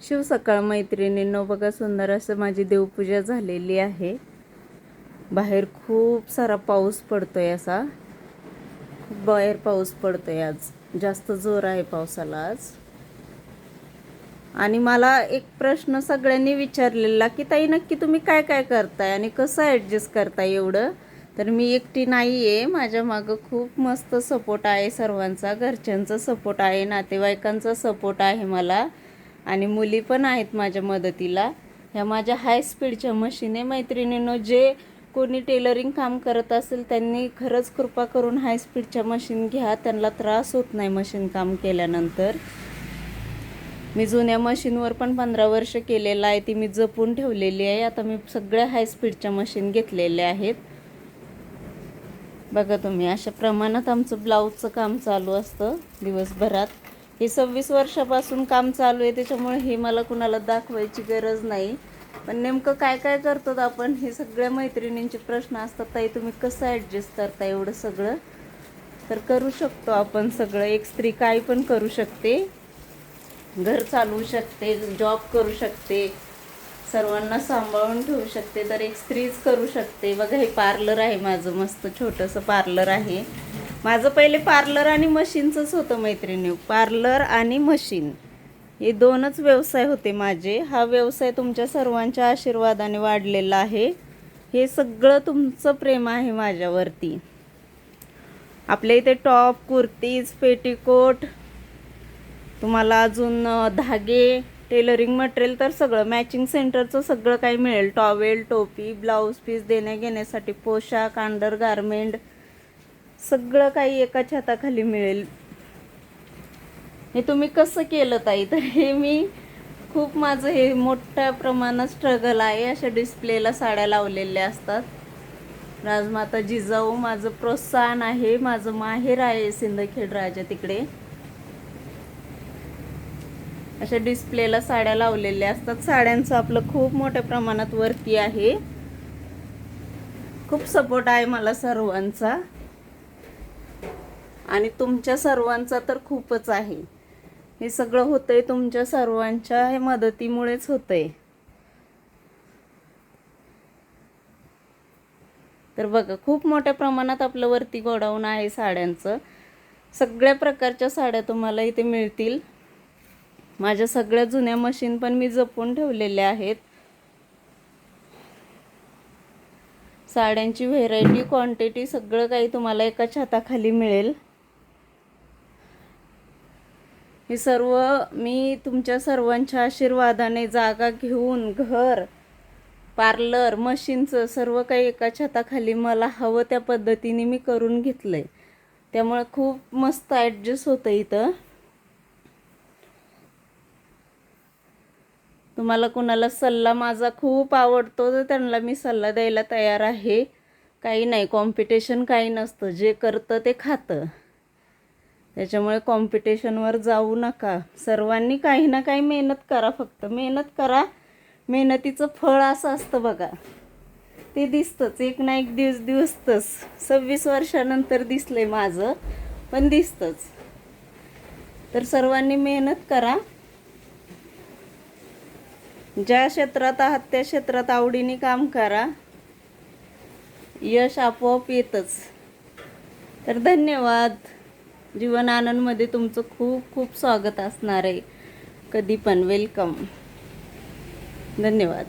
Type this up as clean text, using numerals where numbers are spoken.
शिव सकाळ मैत्रिणींनो, बघा सुंदर असं माझी देवपूजा झालेली आहे। बाहेर खूप सारा पाऊस पडतोय, असा बाहेर पाऊस पडतोय। आज जास्त जोर आहे पावसाला आज। आणि मला एक प्रश्न सगळ्यांनी विचारलेला की ताई नक्की तुम्ही काय काय करताय आणि कसं ॲडजस्ट करताय एवढं। तर मी एकटी नाही आहे, माझ्या मागं खूप मस्त सपोर्ट आहे सर्वांचा, घरच्यांचा सपोर्ट आहे, नातेवाईकांचा सपोर्ट आहे मला, आणि मुली पण आहेत माझ्या मदतीला। ह्या माझ्या हाय स्पीडच्या मशीन आहे मैत्रिणींनो। जे कोणी टेलरिंग काम करत असेल त्यांनी खरंच कृपा करून हाय स्पीडच्या मशीन घ्या, त्यांना त्रास होत नाही मशीन काम केल्यानंतर। मी जुन्या मशीनवर पण 15 वर्ष केलेलं आहे, ती मी जपून ठेवलेली आहे। आता मी सगळ्या हाय स्पीडच्या मशीन घेतलेल्या आहेत। बघा तुम्ही, अशा प्रमाणात आमचं ब्लाऊजचं काम चालू असतं दिवसभरात। हे 26 वर्षापासून काम चालू आहे, त्याच्यामुळे हे मला कुणाला दाखवायची गरज नाही। पण नेमकं काय काय करतो आपण, हे सगळ्या मैत्रिणींचे प्रश्न असतात, ताई तुम्ही कसं ॲडजस्ट करता एवढं सगळं। तर करू शकतो आपण सगळं, एक स्त्री काही पण करू शकते, घर चालवू शकते, जॉब करू शकते, सर्वांना सांभाळून ठेवू शकते, तर एक स्त्रीच करू शकते। बघा हे पार्लर आहे माझं, मस्त छोटंसं पार्लर आहे माझं। पहिले पार्लर आणि मशीनचंच होतं मैत्रिणी, पार्लर आणि मशीन हे दोनच व्यवसाय होते माझे। हा व्यवसाय तुमच्या सर्वांच्या आशीर्वादाने वाढलेला आहे। हे सगळं तुमचं प्रेम आहे माझ्यावरती। आपल्या इथे टॉप, कुर्तीज, पेटीकोट, तुम्हाला अजून धागे, टेलरिंग मटेरियल, तर सगळं मॅचिंग सेंटरचं सगळं काही मिळेल। टॉवेल, टोपी, ब्लाऊज पीस देण्या घेण्यासाठी, पोशाख, अंडर गारमेंट, सगळं काही एकाच हाताखाली मिळेल। हे तुम्ही कसं केलं ताई, तर हे मी खूप, माझं हे मोठ्या प्रमाणात स्ट्रगल आहे। अशा डिस्प्लेला साड्या लावलेल्या असतात। राजमाता जिजाऊ माझं प्रोत्साहन आहे, माझं माहेर आहे सिंदखेड राजा, तिकडे अशा डिस्प्लेला साड्या लावलेल्या असतात। साड्यांचं आपलं खूप मोठ्या प्रमाणात वरती आहे। खूप सपोर्ट आहे मला सर्वांचा, आणि तुमच्या सर्वांचा तर खूपच आहे। हे सगळं होतंय तुमच्या सर्वांच्या हे मदतीमुळेच होतंय। तर बघा, खूप मोठ्या प्रमाणात आपलं वरती गोडाऊन आहे साड्यांचं। सगळ्या प्रकारच्या साड्या तुम्हाला इथे मिळतील। माझ्या सगळ्या जुन्या मशीन पण मी जपून ठेवलेल्या आहेत। साड्यांची व्हेरायटी, क्वांटिटी, सगळं काही तुम्हाला एकाच हाताखाली मिळेल। हे सर्व मी तुमच्या सर्वांच्या आशीर्वादाने जागा घेऊन, घर, पार्लर, मशीनचं सर्व काही एकाच हाताखाली मला हवं त्या पद्धतीने मी करून घेतलंय। त्यामुळे खूप मस्त ॲडजस्ट होतं इथं। तुम्हाला कुणाला सल्ला माझा खूप आवडतो तर त्यांना मी सल्ला द्यायला तयार आहे। काही नाही, कॉम्पिटिशन काही नसतं, जे करतं ते खातं। त्याच्यामुळे कॉम्पिटिशनवर जाऊ नका। सर्वांनी काही ना काही मेहनत करा, फक्त मेहनत करा। मेहनतीचं फळ असं असतं बघा, ते दिसतंच, एक ना एक दिवस दिसतंच। 26 वर्षानंतर दिसलंय माझं, पण दिसतंच। तर सर्वांनी मेहनत करा, ज्या क्षेत्रात आहात त्या क्षेत्रात आवडीने काम करा, यश आपोआप येतच। तर धन्यवाद। जीवन आनंदमध्ये तुमचं खूप खूप स्वागत असणार आहे, कधी पण वेलकम। धन्यवाद।